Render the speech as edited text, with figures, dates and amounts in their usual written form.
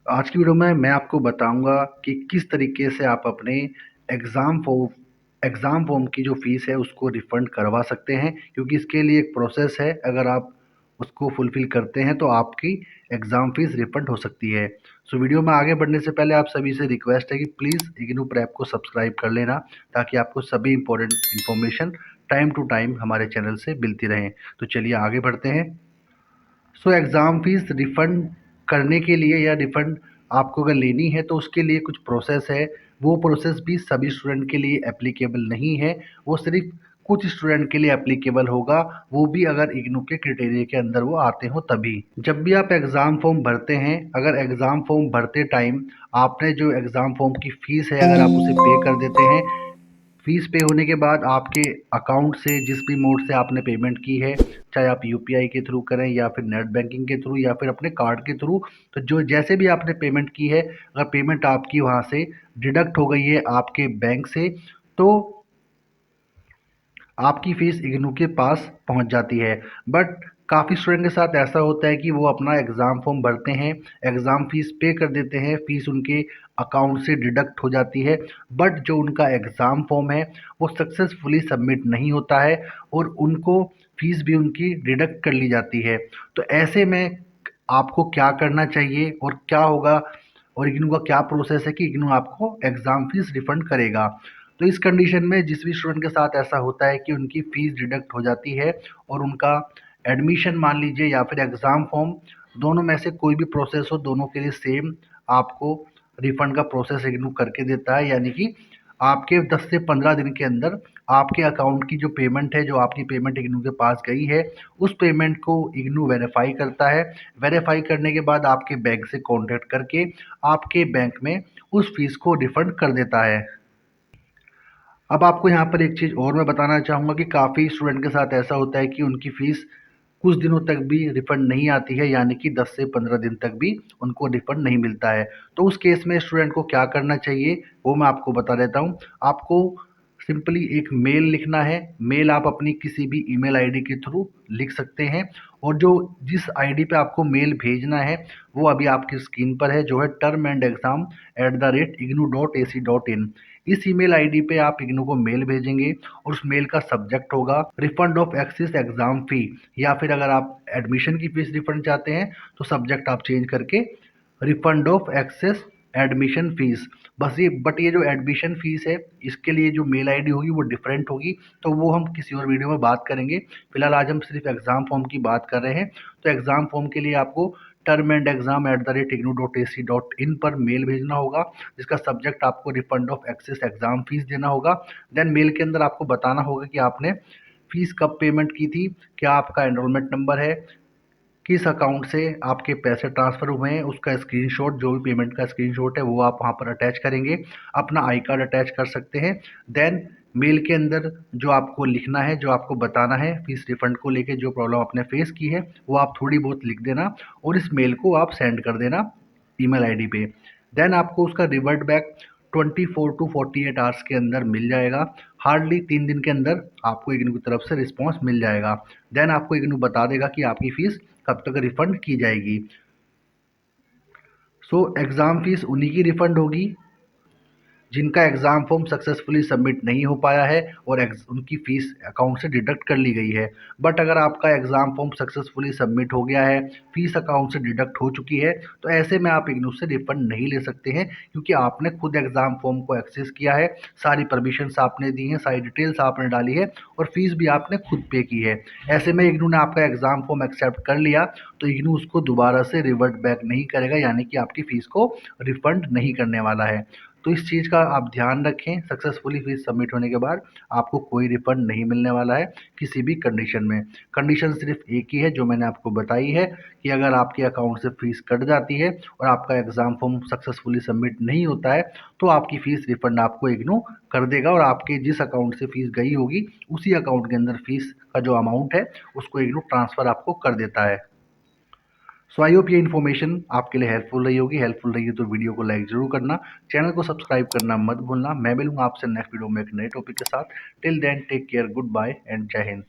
आज की वीडियो में मैं आपको बताऊंगा कि किस तरीके से आप अपने एग्ज़ाम फॉर्म की जो फ़ीस है उसको रिफ़ंड करवा सकते हैं, क्योंकि इसके लिए एक प्रोसेस है। अगर आप उसको फुलफ़िल करते हैं तो आपकी एग्ज़ाम फ़ीस रिफ़ंड हो सकती है। सो वीडियो में आगे बढ़ने से पहले आप सभी से रिक्वेस्ट है कि प्लीज़ इग्नू प्रेप को सब्सक्राइब कर लेना, ताकि आपको सभी important information time to time हमारे चैनल से मिलती रहें। तो चलिए आगे बढ़ते हैं। सो एग्ज़ाम फ़ीस रिफ़ंड करने के लिए या रिफ़ंड आपको अगर लेनी है तो उसके लिए कुछ प्रोसेस है। वो प्रोसेस भी सभी स्टूडेंट के लिए एप्लीकेबल नहीं है, वो सिर्फ़ कुछ स्टूडेंट के लिए एप्लीकेबल होगा, वो भी अगर इग्नू के क्राइटेरिया के अंदर वो आते हो तभी। जब भी आप एग्ज़ाम फ़ॉर्म भरते हैं, अगर एग्ज़ाम फ़ॉर्म भरते टाइम आपने जो एग्ज़ाम फ़ॉर्म की फ़ीस है अगर आप उसे पे कर देते हैं, फीस पे होने के बाद आपके अकाउंट से जिस भी मोड से आपने पेमेंट की है, चाहे आप यूपीआई के थ्रू करें या फिर नेट बैंकिंग के थ्रू या फिर अपने कार्ड के थ्रू, तो जो जैसे भी आपने पेमेंट की है, अगर पेमेंट आपकी वहाँ से डिडक्ट हो गई है आपके बैंक से, तो आपकी फ़ीस इग्नू के पास पहुंच जाती है। बट काफ़ी स्टूडेंट के साथ ऐसा होता है कि वो अपना एग्ज़ाम फॉर्म भरते हैं, एग्ज़ाम फ़ीस पे कर देते हैं, फ़ीस उनके अकाउंट से डिडक्ट हो जाती है, बट जो उनका एग्ज़ाम फॉर्म है वो सक्सेसफुली सबमिट नहीं होता है और उनको फ़ीस भी उनकी डिडक्ट कर ली जाती है। तो ऐसे में आपको क्या करना चाहिए और क्या होगा, और इग्नू का क्या प्रोसेस है कि इग्नू आपको एग्ज़ाम फ़ीस रिफ़ंड करेगा। तो इस कंडीशन में जिस भी स्टूडेंट के साथ ऐसा होता है कि उनकी फ़ीस डिडक्ट हो जाती है और उनका एडमिशन मान लीजिए या फिर एग्ज़ाम फॉर्म, दोनों में से कोई भी प्रोसेस हो, दोनों के लिए सेम आपको रिफ़ंड का प्रोसेस इग्नू करके देता है। यानी कि आपके 10 से 15 दिन के अंदर आपके अकाउंट की जो पेमेंट है, जो आपकी पेमेंट इग्नू के पास गई है, उस पेमेंट को इग्नू वेरीफाई करता है। वेरीफाई करने के बाद आपके बैंक से कॉन्टैक्ट करके आपके बैंक में उस फ़ीस को रिफ़ंड कर देता है। अब आपको यहाँ पर एक चीज़ और मैं बताना चाहूँगा कि काफ़ी स्टूडेंट के साथ ऐसा होता है कि उनकी फ़ीस कुछ दिनों तक भी रिफ़ंड नहीं आती है, यानी कि 10 से 15 दिन तक भी उनको रिफ़ंड नहीं मिलता है। तो उस केस में स्टूडेंट को क्या करना चाहिए, वो मैं आपको बता देता हूँ। आपको सिंपली एक मेल लिखना है। मेल आप अपनी किसी भी ईमेल आईडी के थ्रू लिख सकते हैं, और जो जिस आईडी पे आपको मेल भेजना है वो अभी आपकी स्क्रीन पर है, जो है termandexam@ignu.ac.in। इस ईमेल आईडी पे आप इग्नू को मेल भेजेंगे और उस मेल का सब्जेक्ट होगा रिफंड ऑफ एक्सिस एग्जाम फी, या फिर अगर आप एडमिशन की फीस रिफंड चाहते हैं तो सब्जेक्ट आप चेंज करके refund of excess admission fees. बस ये, बट ये जो एडमिशन फीस है इसके लिए जो मेल आईडी होगी वो डिफरेंट होगी, तो वो हम किसी और वीडियो में बात करेंगे। फिलहाल आज हम सिर्फ एग्जाम फॉर्म की बात कर रहे हैं। तो एग्जाम फॉर्म के लिए आपको termandexam@ignu.ac.in पर मेल भेजना होगा, जिसका सब्जेक्ट आपको refund of excess exam fees देना होगा। देन मेल के अंदर आपको बताना होगा कि आपने फीस कब पेमेंट की थी, क्या आपका एनरोलमेंट नंबर है, किस अकाउंट से आपके पैसे ट्रांसफ़र हुए हैं, उसका स्क्रीनशॉट, जो भी पेमेंट का स्क्रीनशॉट है वो आप वहाँ पर अटैच करेंगे। अपना आई कार्ड अटैच कर सकते हैं। देन मेल के अंदर जो आपको लिखना है, जो आपको बताना है फीस रिफंड को लेके जो प्रॉब्लम आपने फेस की है, वो आप थोड़ी बहुत लिख देना और इस मेल को आप सेंड कर देना ईमेल आईडी पे। देन आपको उसका रिवर्ट बैक 24 टू 48 आवर्स के अंदर मिल जाएगा। हार्डली 3 दिन के अंदर आपको इग्नू की तरफ से रिस्पॉन्स मिल जाएगा। देन आपको इग्नू बता देगा कि आपकी फ़ीस कब तक रिफ़ंड की जाएगी। सो एग्ज़ाम फ़ीस उन्हीं की रिफ़ंड होगी जिनका एग्ज़ाम फॉर्म सक्सेसफुली सबमिट नहीं हो पाया है और उनकी फ़ीस अकाउंट से डिडक्ट कर ली गई है। बट अगर आपका एग्ज़ाम फॉर्म सक्सेसफुली सबमिट हो गया है, फ़ीस अकाउंट से डिडक्ट हो चुकी है, तो ऐसे में आप इग्नू से रिफ़ंड नहीं ले सकते हैं, क्योंकि आपने खुद एग्ज़ाम फॉर्म को एक्सेस किया है, सारी परमिशंस आपने दी हैं, सारी डिटेल्स आपने डाली है और फ़ीस भी आपने खुद पे की है। ऐसे में इग्नू ने आपका एग्ज़ाम फॉर्म एक्सेप्ट कर लिया तो इग्नू उसको दोबारा से रिवर्ट बैक नहीं करेगा, यानी कि आपकी फ़ीस को रिफ़ंड नहीं करने वाला है। तो इस चीज़ का आप ध्यान रखें, सक्सेसफुली फीस सबमिट होने के बाद आपको कोई रिफंड नहीं मिलने वाला है किसी भी कंडीशन में। कंडीशन सिर्फ एक ही है जो मैंने आपको बताई है, कि अगर आपके अकाउंट से फ़ीस कट जाती है और आपका एग्ज़ाम फॉर्म सक्सेसफुली सबमिट नहीं होता है, तो आपकी फ़ीस रिफंड आपको इग्नू कर देगा और आपके जिस अकाउंट से फ़ीस गई होगी उसी अकाउंट के अंदर फ़ीस का जो अमाउंट है उसको इग्नू ट्रांसफ़र आपको कर देता है। सो आई होप ये इन्फॉर्मेशन आपके लिए हेल्पफुल रही होगी। हेल्पफुल रही है तो वीडियो को लाइक जरूर करना, चैनल को सब्सक्राइब करना मत भूलना। मैं मिलूंगा आपसे नेक्स्ट वीडियो में एक नए टॉपिक के साथ। Till then take care, good bye and जय हिंद।